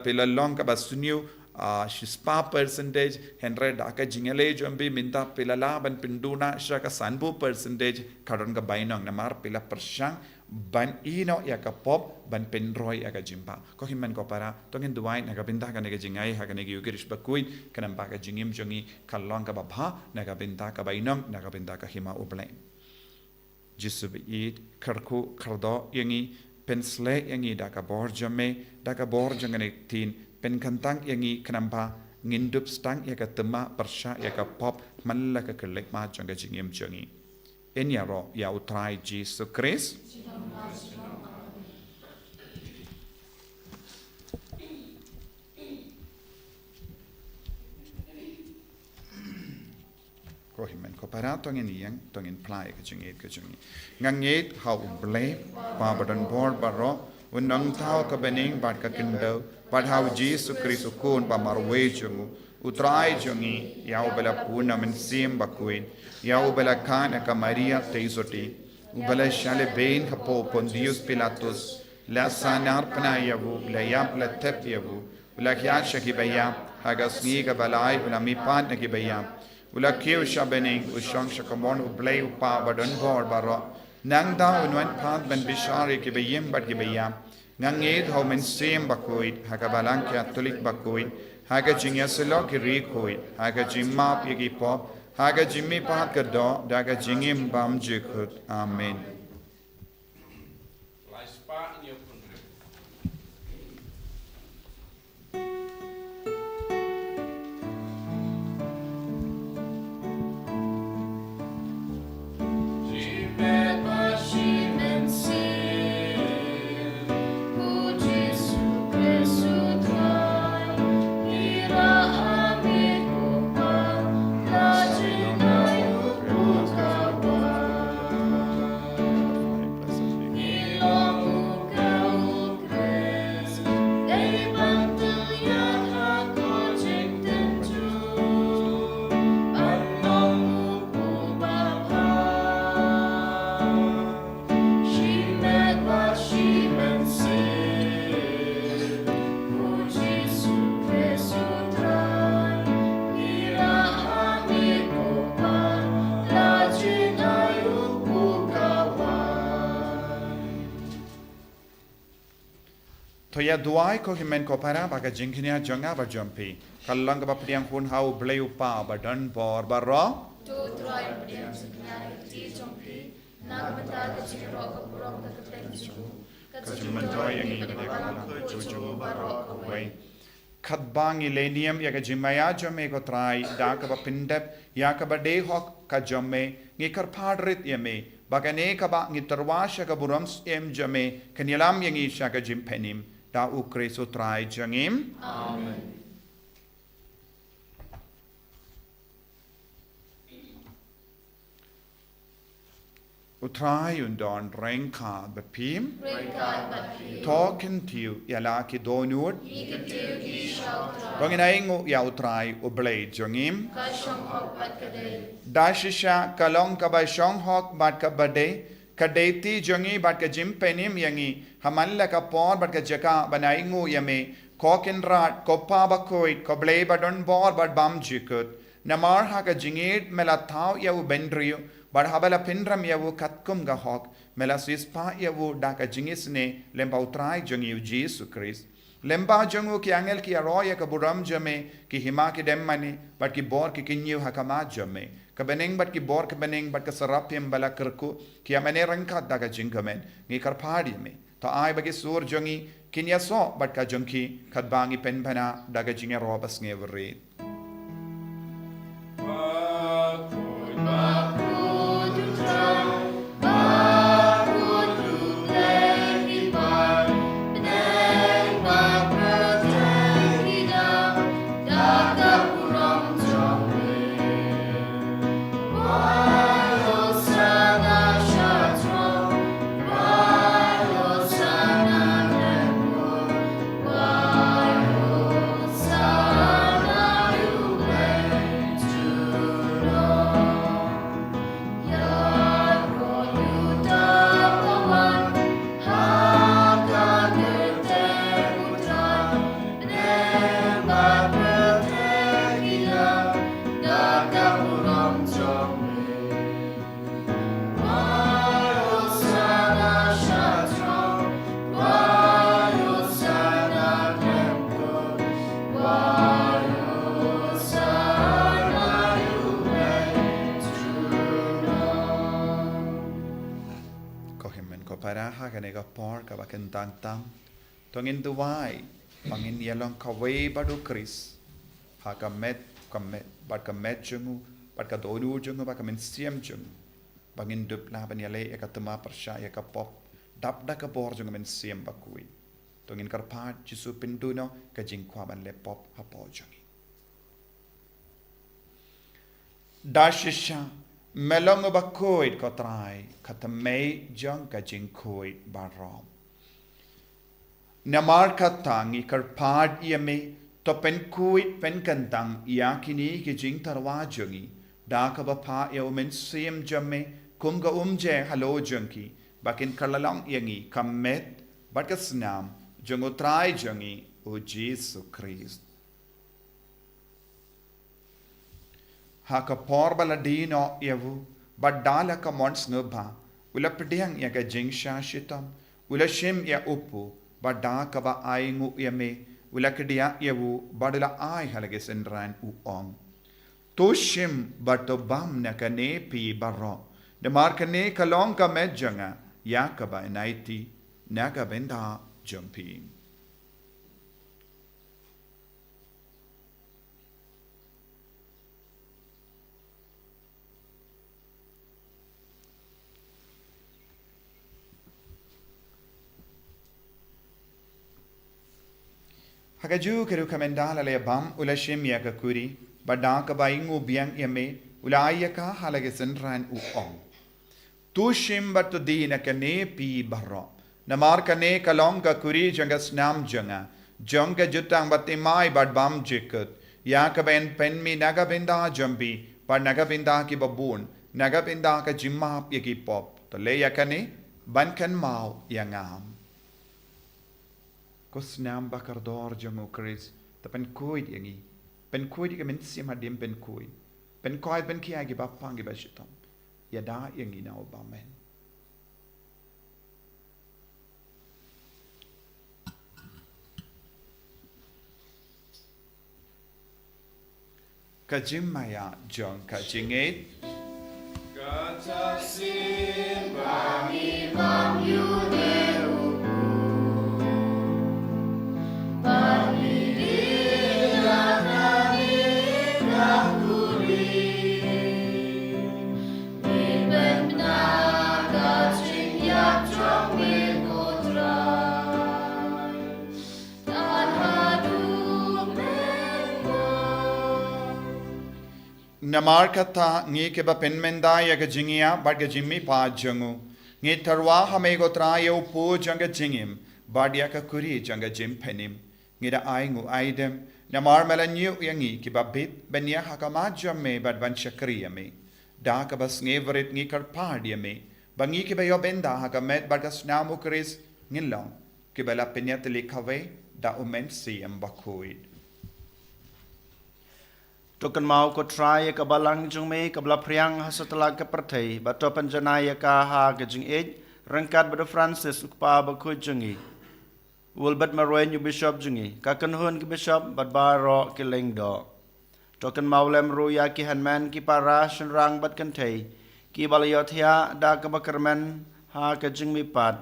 pila long ka basunyu spa percentage henry daka jingale jombi minta pila laban pinduna syaka sanbu percentage karon ka bainong namar pila persyang ban ino ya ka pop ban penroy ya ka jimpa ko himan ko para tongin duai na ka binta ka ne jingai ha ka ne yugirish Bakhuid kanam ba ka jingim jongi kalong ka babha na ka binta ka bainong na ka binta ka hima ublay jisubi karku kardo yangi pensle yangi daka borjame daka borjangane tin pen kantang yangi kanamba ngindup stang ya ka tema persya ya ka pop malla ka kelek ma janga jingim jongi enya ro ya utrai Jesus Christ ko himen ko para tongin yang tongin plai ka jingi ngangit how blame pa badan bor baro unang tao ka bening bat ka kindo but how Jesus Christ ukun pa marwe jungu utrai jungi yau bela puna men sim Bakhuid yau bela kana ka Maria teisoti ubala shale bein hapo Pontius Pilatus la sanar pana yavu la yap la tep yavu la kya shaki bayam haga Sngi ka balai la mi pan na ki bayam ula keu shabening ushang shakamon ublay upa badan bor baro nang da unwan pat ben bishari ki bayim bat ki bayam nganged how men sim Bakhuid haga balang Catholic Bakhuid haga jingya selo ki rikhuid haga jimma pi ki pop haga jimmi pat ka do daga jingim bam jikut amen. Toya duai ko himen ko para baga jingkinia jonga ba jompi kallang ba priang hun hau bleu pa ba dan bor baro tu troi priang jingkinia ti jompi na bata ka jingro ka burong ka penju ka jingman toy yang ini ka juju baro ko wei khatbang ilenium ya ka jimaya jome ko trai da ka ba pindep ya ka ba de hok ka jome ngi kar phadrit yeme bagane ka ba ngi tarwasha ka buram em jome kanyalam yang isha ka jimpenim da ukreso trai jangim amen. Utrai undon rengka bepim token tiu yala ki donut bangin aingu ya utrai ublay jangim dashisha kalong ka ba shong hok bat ka bade kadeti jongi bat ka jim penim yangi hamalla ka por bat ka jaka banaingu yame kokin rat koppa Bakhuid ko blay badon bor bat bam jikut namar ha ka jingit mela thau yawu bendriyo bat habala pinram yawu katkum ga hok mela sispa yawu da ka jingisne lemba utrai jongi Jesus Christ lemba jongu ki angel ki aroya ka buram jame ki hima ki demmani bat ki bor ki kinyu hakama jame kabeneng bat ki bor kabeneng bat ka sarapyam bala kerku ki amane rangkat daga jingkamen ngi karphadi me to ai bagi sur jongi kinya so bat ka jongki khatbangi penbana daga jinga robas ngevri bakan tang tongin duwai bangin yalong kawai badu Chris hakamet kamet bad kamet jungu bad kadonu jungu bad kamen siam jungu bangin dup la ban yale ekatema persya yakapop dap da kabor jungu men siam Bakhuid tongin karpat jisu pinduno kajing kwaban lepop hapo jungi dashisha melong Bakhuid kotrai katamei jong kajing Bakhuid barom namar katangi karpad iame to pen Bakhuid pen kantang yakini kajing tarwa jungi da kabapa men siam jamme kumga umje halo jungi bakin kalalong yangi kamet batkasnam jungo trai jungi o Jesus Christ haka porbaladino yavu badala ka mons nubha ula pediang ya ka jingsha shitam ula shim ya upu badda ka ba aingu yame ula kedia yavu badala ai halage senran u ong to shim bato bam na ka ne pi barro de marka ne kalong ka medjanga ya ka ba naiti na ka benda jumping Hagaju keru kamendala le bam ula shim ya ka kuri badang ka baingu biang yame ula ayaka halage senran u ong tu shim bat di na kane pi barro namar kane kalong ka kuri jangas nam janga janga jutang batimai bad bam jikut ya ka ben pen mi naga binda jambi bad naga binda ki babun naga binda ka jimma yaki pop to le yakane ban kan mau yangam Kosnam bakardor jango Chris ta pen Bakhuid yangi pen Bakhuid ka men sim hadim pen Bakhuid pen Bakhuid pen kia gi bapang gi bashitam yada yangi na obamen kajimaya jong kajinget Katasin bami bam yuneru Namar kata ngi ke ba penmenda ya ga jingia bad ga jimmi pa jangu ngi tarwa hame go tra yo po janga jingim bad ya ka kuri janga jim penim ngi da aingu aidem namar melanyu yangi ki ba bit benya hakama jamme bad ban shakriya me da ka bas ngi verit ngi kar pardia me bangi ki ba yo benda hakamet bad ga snamu kris ngilong ki ba la penyat likave da umen si am Bakhuid Tokan mau ko try ka balang jung me ka bla priang hasatala ka perthei ba to panjanaya ka ha ka jing ej rangkat ba Francis ukpa ba khu jungi ulbat marwen yu bishop jungi ka kan hun ki bishop bat ba ro ki leng do tokan mau lem ru ya ki hanman ki para shin rang bat kan thei ki balayothya da ka ba karman ha ka jing mi pat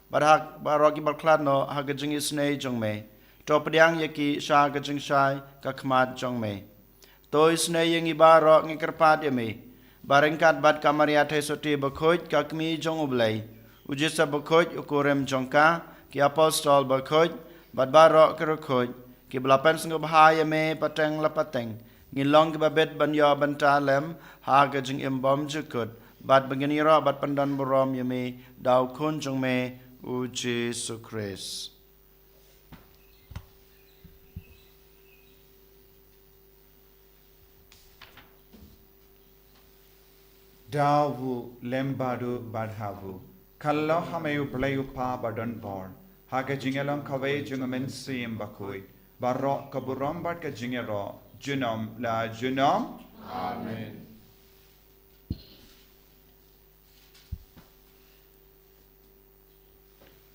ba hak ba ro ki ba klat no ha ka jing isnei jung me to padiang ya ki sha ka jing shai ka khmat jung me Tôi snei yang ibaro ngi kerpat yami barengkat bat kamaria thai soti Bakhuid ka kmi jong ublai ujisa Bakhuid ukurem jongka ki apostol Bakhuid bat baro kerukhuid ki blapen sng bahaya me pateng lapateng ngi long ki babet ban yo ban talem ha ga jing imbom jukut bat bangini ro bat pandan borom yami daw kun jong me u Jesus Christ Dawu lembadu badhavu kallo hameyu playu pa badan bor haga jingelong kawe jungamen sim Bakhuid barro kaburom bad ka jingero junom la junom Amen.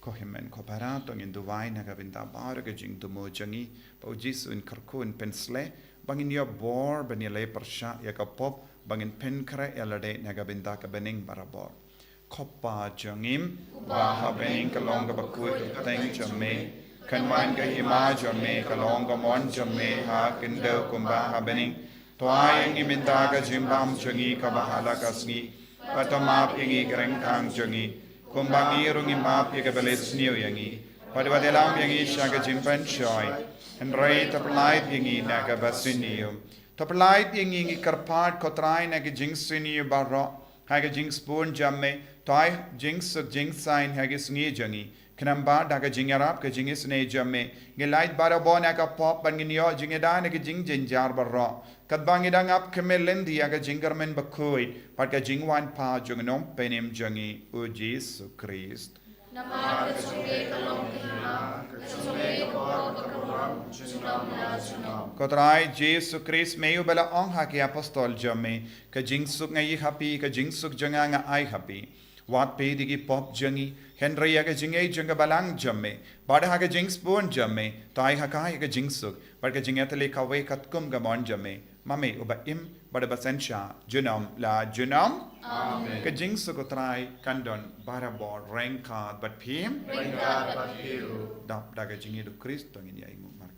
Kohimen koparato ngin duwai naga binta bar ka jing tumo jangi pau jisu in karkun pensle bangin yo bor benile persha ya ka pop bangin pen kare elade naga binta ka bening barabor Kopa Jangim, Bahabening Kalonga Bakhuid Tang Jame, Kanwan Gahima Jame, Kalonga Mon Jame, Ha Kindo Kumba Habening, Toyang Imindaga Jimbam Jangi Kabahala Kasni, Patamap Ingi Grengkang Jangi, Kumbangi Rungi Map Yagabelis New Yangi, Padadelam Yangi Shaga Jimpan Choi, and Ray Taplight Yangi Nagabasinium. Taplight Yangi Karpat Kotrai Nagajing Barro, Hagajing Spoon Jamme, Toy Jinx of Jinx sign Hagisni Jangi, Kanamba Daga Jingarap, Kajingis Ne Jamme, Gelight Barabonaka Pop and Ginyo Jingadan Jing Jinjar Barro, Kadbangidang up Kamelin the Yaga Jingerman Bakhuid, Paka Jingwan Pa Junganom Penim Jangi, O Jesus Christ. Nama Kachunge Kalong Kihima, Kachunge Kawa Bakaram, Chunam La Chunam. Kotrai Jesus Christ Mayu Bella Ong Haki Apostol Jamme, Kajing Suk Ngai Happy, Kajing Suk Janganga I Happy. Wat Pe Digi Pop Jangi, Henry Yaga Jinga Janga Balang Jamme, Bada Haga Jing Spoon Jamme, Tai Hakai Kajing Suk, Baka Jingatale Kawe Katkum Gamon Jamme, Mame Uba Im, Bada Basensha, Junam La Junam. Amen. Kajing Sukotrai Kandon, Barabor, Rankard, but Pim, Ringkad Bakiru. Dap Daga Jingi to Christ, in Yaimu Market.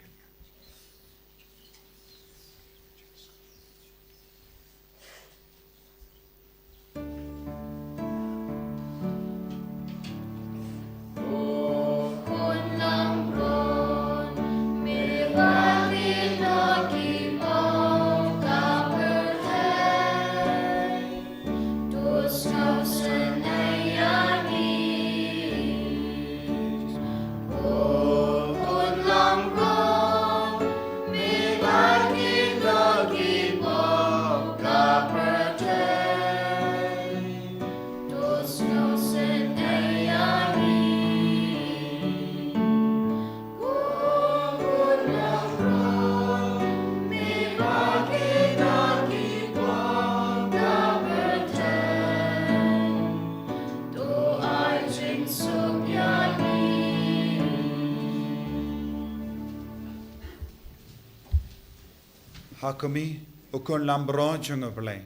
Hakami ukun lambro junga Palei.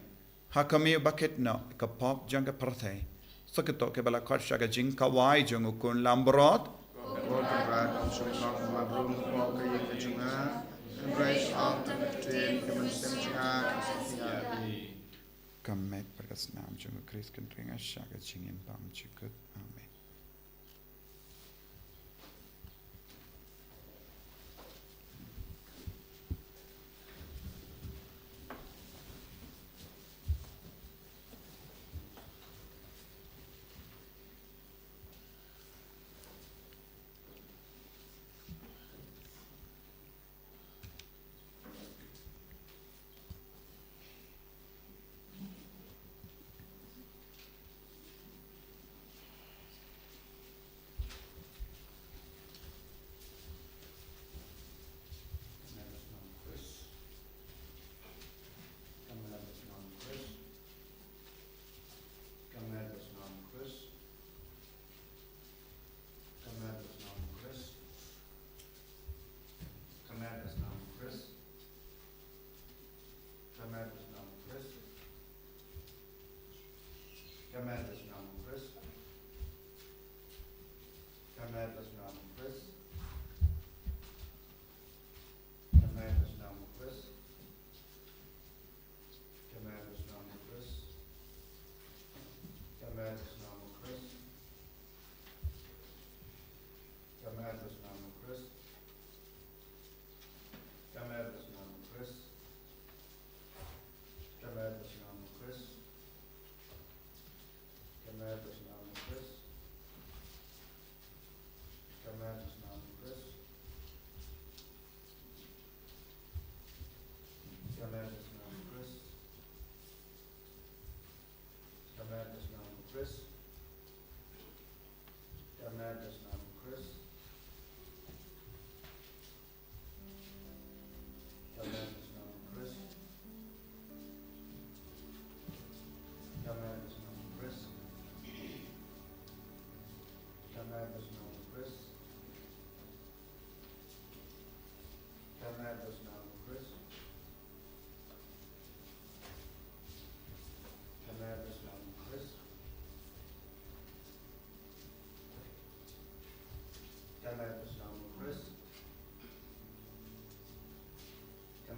Hakami bucket no kapop junga prate. Sakito ke bala kot shaga jing kawai junga ukun lambrot. Kamet perkas nam junga Chris kentringa shaga jingin pam chikut. Amen.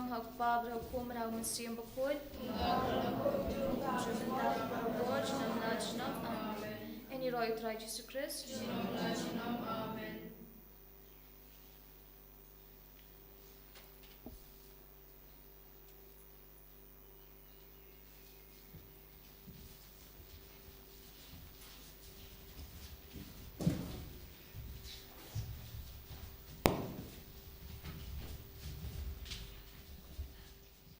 nom hau pabre hau kum hau mesiam Bakhuid. Amen. En i roi ut rai Jesus Christ. Amen.